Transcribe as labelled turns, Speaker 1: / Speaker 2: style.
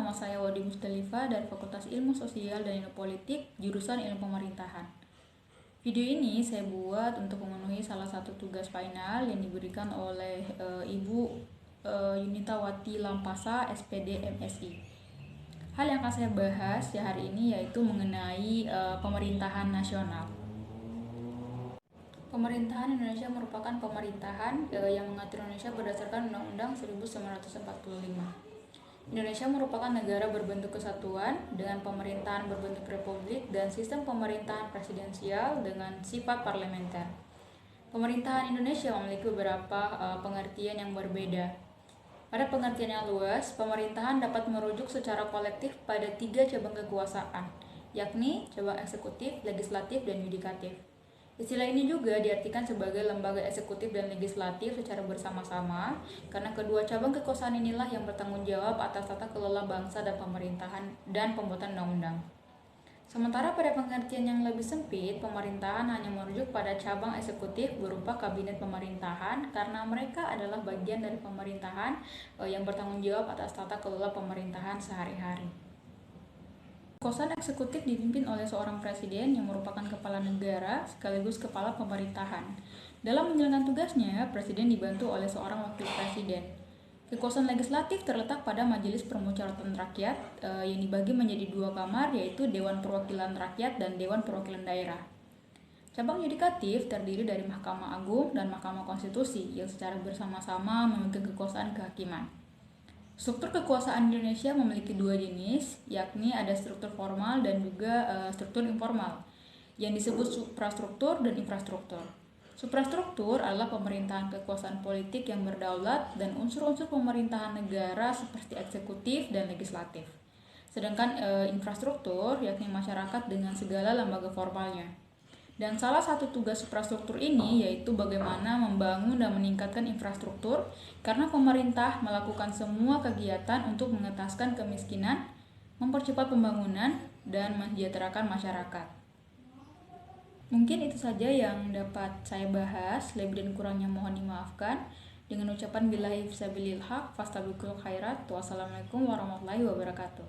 Speaker 1: nama saya Wadi Musdalifah dari Fakultas Ilmu Sosial dan Ilmu Politik, jurusan Ilmu Pemerintahan. Video ini saya buat untuk memenuhi salah satu tugas final yang diberikan oleh Ibu Yunita Wati Lampasa, SPD MSI. Hal yang akan saya bahas hari ini yaitu mengenai pemerintahan nasional. Pemerintahan Indonesia merupakan pemerintahan yang mengatur Indonesia berdasarkan Undang-Undang 1945. Indonesia merupakan negara berbentuk kesatuan dengan pemerintahan berbentuk republik dan sistem pemerintahan presidensial dengan sifat parlementer. Pemerintahan Indonesia memiliki beberapa pengertian yang berbeda. Pada pengertian yang luas, pemerintahan dapat merujuk secara kolektif pada 3 cabang kekuasaan, yakni cabang eksekutif, legislatif, dan yudikatif. Istilah ini juga diartikan sebagai lembaga eksekutif dan legislatif secara bersama-sama, karena kedua cabang kekuasaan inilah yang bertanggung jawab atas tata kelola bangsa dan pemerintahan dan pembuatan undang-undang. Sementara pada pengertian yang lebih sempit, pemerintahan hanya merujuk pada cabang eksekutif berupa kabinet pemerintahan, karena mereka adalah bagian dari pemerintahan yang bertanggung jawab atas tata kelola pemerintahan sehari-hari. Kekuasaan eksekutif dipimpin oleh seorang presiden yang merupakan kepala negara sekaligus kepala pemerintahan. Dalam menjalankan tugasnya, presiden dibantu oleh seorang wakil presiden. Kekuasaan legislatif terletak pada Majelis Permusyawaratan Rakyat yang dibagi menjadi 2 kamar, yaitu Dewan Perwakilan Rakyat dan Dewan Perwakilan Daerah. Cabang yudikatif terdiri dari Mahkamah Agung dan Mahkamah Konstitusi yang secara bersama-sama memiliki kekuasaan kehakiman. Struktur kekuasaan Indonesia memiliki 2 jenis, yakni ada struktur formal dan juga struktur informal, yang disebut suprastruktur dan infrastruktur. Suprastruktur adalah pemerintahan kekuasaan politik yang berdaulat dan unsur-unsur pemerintahan negara seperti eksekutif dan legislatif. Sedangkan infrastruktur yakni masyarakat dengan segala lembaga formalnya. Dan salah satu tugas suprastruktur ini yaitu bagaimana membangun dan meningkatkan infrastruktur, karena pemerintah melakukan semua kegiatan untuk mengentaskan kemiskinan, mempercepat pembangunan, dan mensejahterakan masyarakat. Mungkin itu saja yang dapat saya bahas, lebih dan kurangnya mohon dimaafkan. Dengan ucapan billahi fisabilil haq, fastabiqul khairat, wassalamualaikum warahmatullahi wabarakatuh.